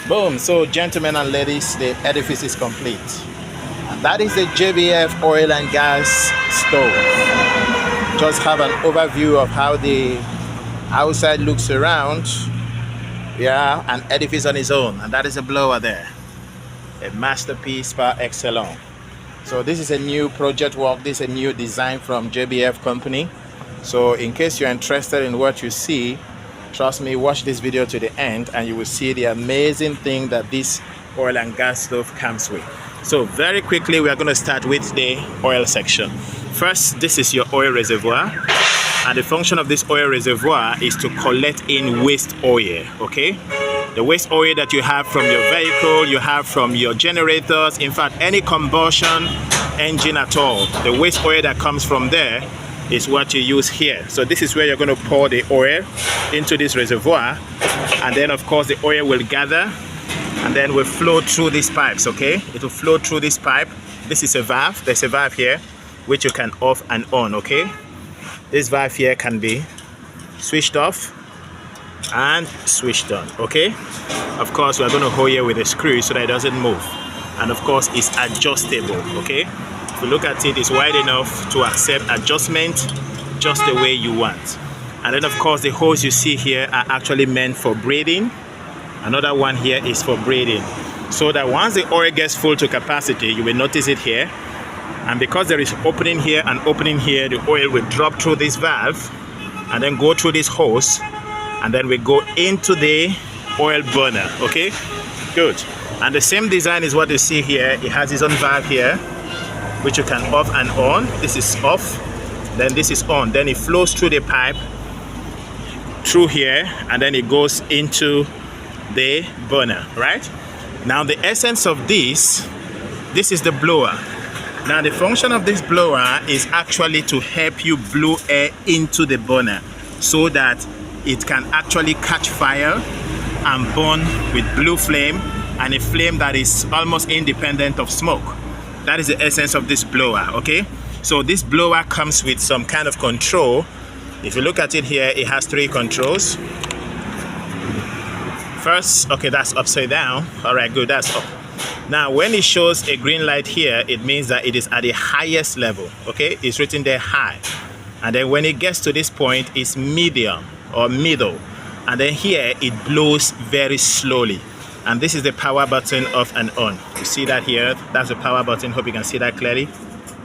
Boom. So gentlemen and ladies, the edifice is complete. And that is the JBF oil and gas stove. Just have an overview of how the outside looks around. Yeah, an edifice on its own. And that is a blower there. A masterpiece par excellence. So this is a new project work. This is a new design from JBF company. So in case you're interested in what you see, trust me, watch this video to the end and you will see the amazing thing that this oil and gas stove comes with. So very quickly, we are going to start with the oil section. First, this is your oil reservoir. And the function of this oil reservoir is to collect in waste oil, okay? The waste oil that you have from your vehicle, you have from your generators, in fact, any combustion engine at all, the waste oil that comes from there is what you use here. So this is where you're going to pour the oil into this reservoir, and then of course the oil will gather and then will flow through these pipes, okay? It will flow through this pipe. This is a valve. There's a valve here which you can off and on, okay? This valve here can be switched off and switched on, okay? Of course, we're going to hold here with a screw so that it doesn't move. And of course, it's adjustable, okay? If you look at it, it's wide enough to accept adjustment just the way you want. And then of course, the holes you see here are actually meant for braiding. Another one here is for braiding. So that once the oil gets full to capacity, you will notice it here. And because there is opening here and opening here, the oil will drop through this valve and then go through this hose, and then we go into the oil burner, okay? Good. And the same design is what you see here. It has its own valve here, which you can off and on. This is off, then this is on. Then it flows through the pipe, through here, and then it goes into the burner, right? Now the essence of this is the blower. Now the function of this blower is actually to help you blow air into the burner so that it can actually catch fire and burn with blue flame, and a flame that is almost independent of smoke. That is the essence of this blower, okay? So this blower comes with some kind of control. If you look at it here, it has 3 controls. First, okay, that's upside down. All right, good, that's up. Now, when it shows a green light here, it means that it is at the highest level, okay? It's written there high. And then when it gets to this point, it's medium or middle. And then here, it blows very slowly. And this is the power button off and on. You see that here? That's the power button. Hope you can see that clearly.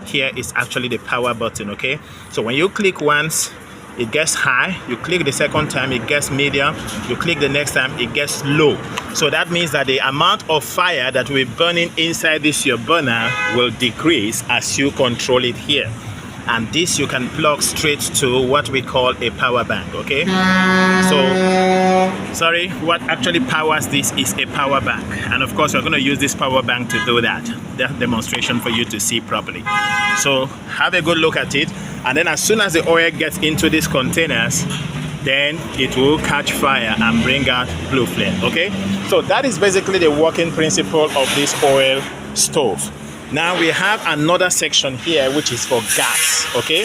Here is actually the power button, okay? So when you click once, it gets high. You click the second time, it gets medium. You click the next time, it gets low. So that means that the amount of fire that will be burning inside this your burner will decrease as you control it here. And this you can plug straight to what we call a power bank, okay? So, sorry, what actually powers this is a power bank. And of course, we're going to use this power bank to do that demonstration for you to see properly. So, have a good look at it. And then as soon as the oil gets into these containers, then it will catch fire and bring out blue flame, okay? So that is basically the working principle of this oil stove. Now we have another section here which is for gas, okay?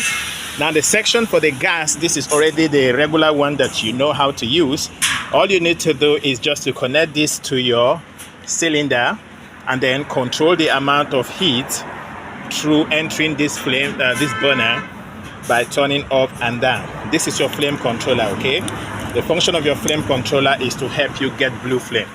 Now the section for the gas, this is already the regular one that you know how to use. All you need to do is just to connect this to your cylinder and then control the amount of heat through entering this flame, this burner, by turning up and down. This is your flame controller, okay? The function of your flame controller is to help you get blue flame.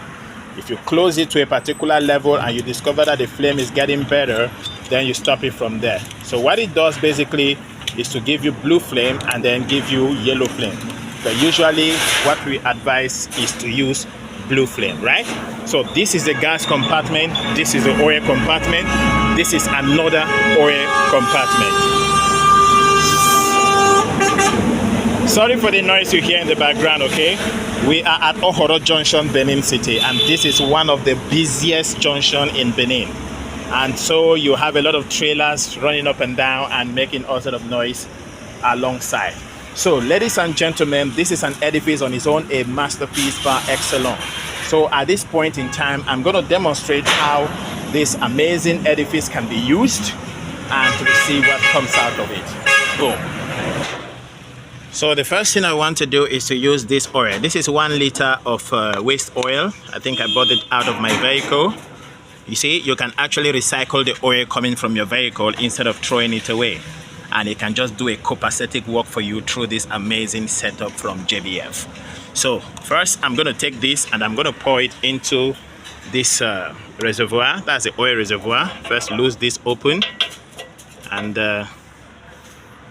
If you close it to a particular level and you discover that the flame is getting better, then you stop it from there. So what it does basically is to give you blue flame and then give you yellow flame. But usually what we advise is to use blue flame, right? So this is the gas compartment, this is the oil compartment, this is another oil compartment. Sorry for the noise you hear in the background, okay? We are at Ohoro Junction, Benin City, and this is one of the busiest junctions in Benin. And so you have a lot of trailers running up and down and making all sort of noise alongside. So ladies and gentlemen, this is an edifice on its own, a masterpiece par excellence. So at this point in time, I'm going to demonstrate how this amazing edifice can be used and to see what comes out of it. Boom. So the first thing I want to do is to use this oil. This is 1 liter of waste oil. I think I bought it out of my vehicle. You see, you can actually recycle the oil coming from your vehicle instead of throwing it away. And it can just do a copacetic work for you through this amazing setup from JBF. So first, I'm going to take this and I'm going to pour it into this reservoir. That's the oil reservoir. First, loose this open. And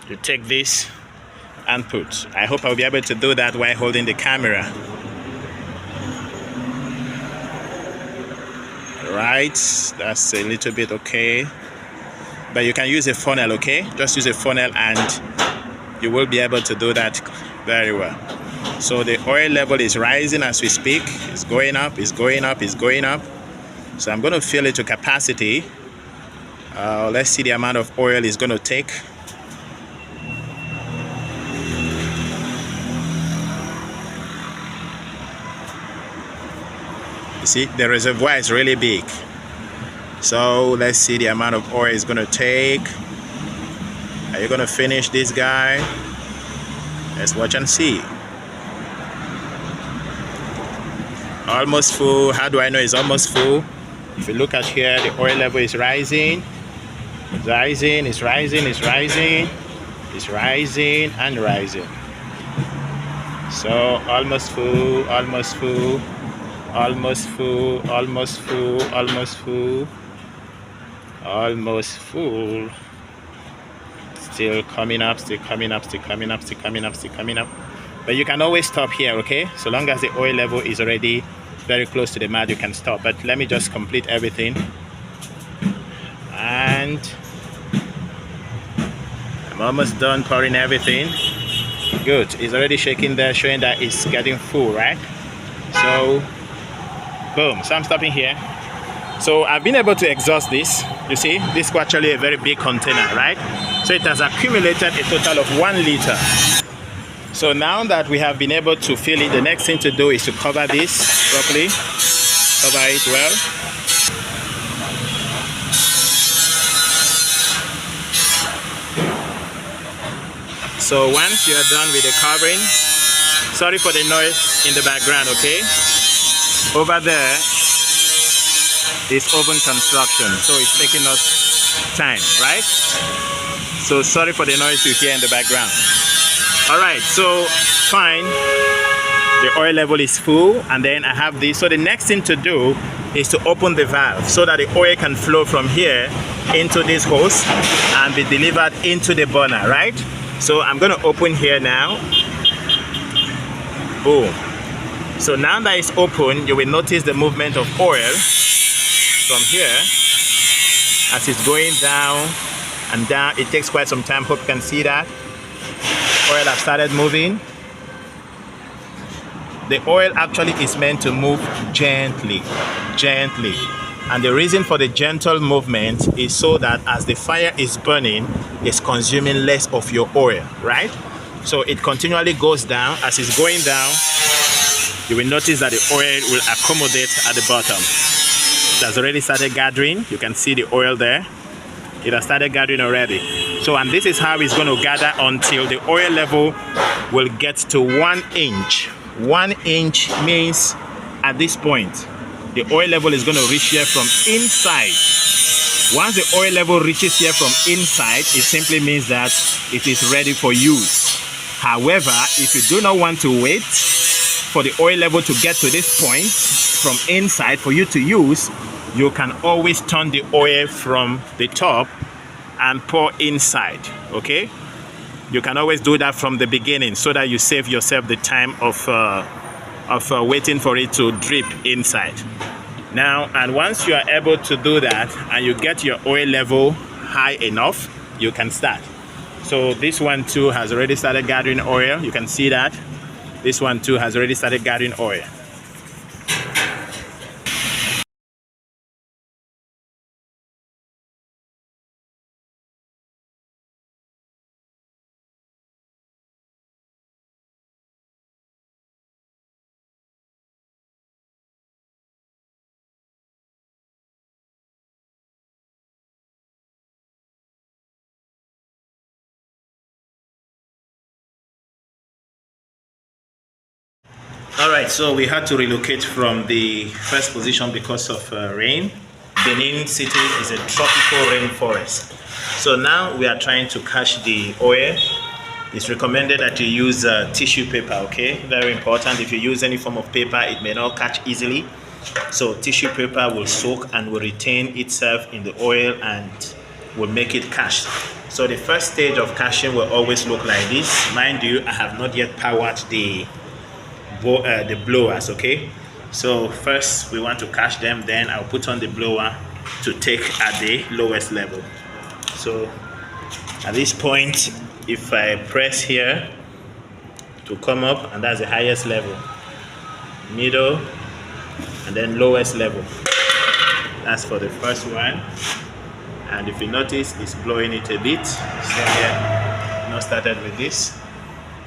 you take this and put. I hope I'll be able to do that while holding the camera. Right, that's a little bit okay, but you can use a funnel. Okay, just use a funnel and you will be able to do that very well. So the oil level is rising as we speak. It's going up, it's going up, it's going up. So I'm going to fill it to capacity. Let's see the amount of oil it's going to take. You see, the reservoir is really big. So let's see the amount of oil it's going to take. Are you going to finish this guy? Let's watch and see. Almost full. How do I know it's almost full? If you look at here, the oil level is rising. It's rising, it's rising, it's rising. It's rising and rising. So almost full, almost full. Almost full, almost full, almost full, almost full. Still coming up, still coming up, still coming up, still coming up, still coming up. But you can always stop here, okay? So long as the oil level is already very close to the mouth, you can stop. But let me just complete everything. And I'm almost done pouring everything. Good, it's already shaking there, showing that it's getting full, right? So boom, so I'm stopping here. So I've been able to exhaust this. You see, this is actually a very big container, right? So it has accumulated a total of 1 liter. So now that we have been able to fill it, the next thing to do is to cover this properly. Cover it well. So once you are done with the covering, sorry for the noise in the background, okay? Over there is open construction, so it's taking us time, right? So sorry for the noise you hear in the background. All right, so fine. The oil level is full, and then I have this. So the next thing to do is to open the valve so that the oil can flow from here into this hose and be delivered into the burner, right? So I'm going to open here now. Boom. So now that it's open, you will notice the movement of oil from here as it's going down and down. It takes quite some time. Hope you can see that. Oil has started moving. The oil actually is meant to move gently, gently. And the reason for the gentle movement is so that as the fire is burning, it's consuming less of your oil, right? So it continually goes down. As it's going down, you will notice that the oil will accommodate at the bottom. It has already started gathering. You can see the oil there. It has started gathering already. So, and this is how it's going to gather until the oil level will get to 1 inch. 1 inch means at this point, the oil level is going to reach here from inside. Once the oil level reaches here from inside, it simply means that it is ready for use. However, if you do not want to wait for the oil level to get to this point from inside for you to use, you can always turn the oil from the top and pour inside, okay? You can always do that from the beginning so that you save yourself the time of waiting for it to drip inside. Now, and once you are able to do that and you get your oil level high enough, you can start. So this one too has already started gathering oil. You can see that. This one too has already started gathering oil. All right, so we had to relocate from the first position because of rain. Benin City is a tropical rainforest. So now we are trying to catch the oil. It's recommended that you use tissue paper, okay? Very important. If you use any form of paper, it may not catch easily. So tissue paper will soak and will retain itself in the oil and will make it catch. So the first stage of catching will always look like this. Mind you, I have not yet powered the blowers, okay? So first we want to catch them, then I'll put on the blower to take at the lowest level. So at this point, if I press here to come up, and that's the highest level, middle, and then lowest level. That's for the first one. And if you notice, it's blowing it a bit. So here, not started with this.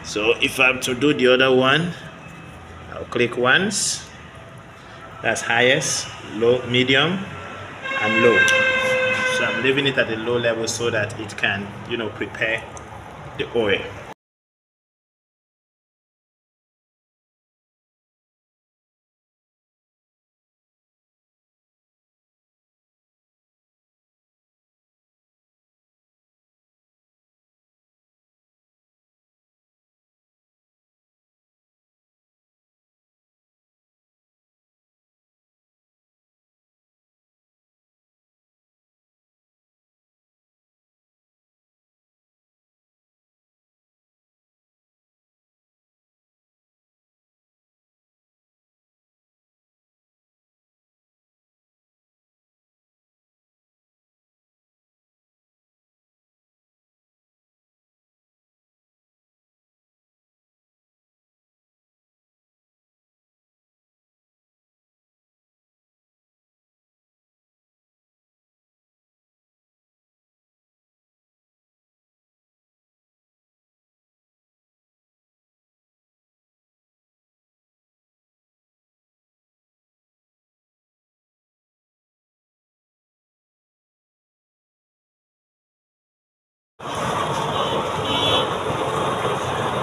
So if I'm to do the other one, I'll click once. That's highest, low, medium, and low. So I'm leaving it at the low level so that it can, prepare the oil.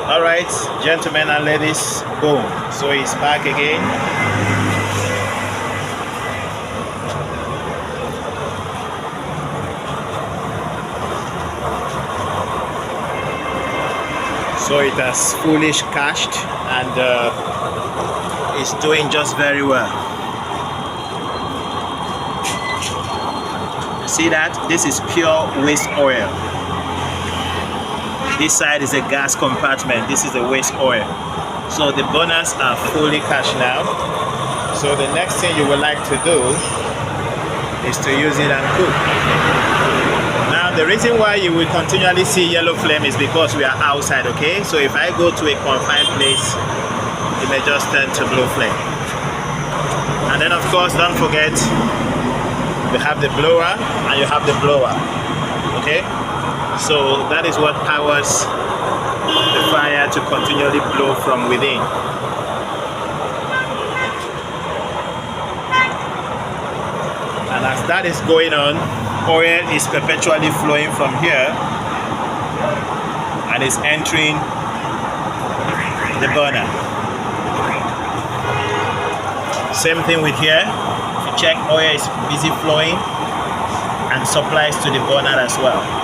All right, gentlemen and ladies, boom. So it's back again. So it has fully cached and it's doing just very well. See that? This is pure waste oil. This side is a gas compartment. This is the waste oil. So the burners are fully cashed now. So the next thing you would like to do is to use it and cook. Now the reason why you will continually see yellow flame is because we are outside, okay? So if I go to a confined place, it may just turn to blue flame. And then of course, don't forget, you have the blower and you have the blower, okay? So that is what powers the fire to continually blow from within. And as that is going on, oil is perpetually flowing from here and is entering the burner. Same thing with here. If you check, oil is busy flowing and supplies to the burner as well.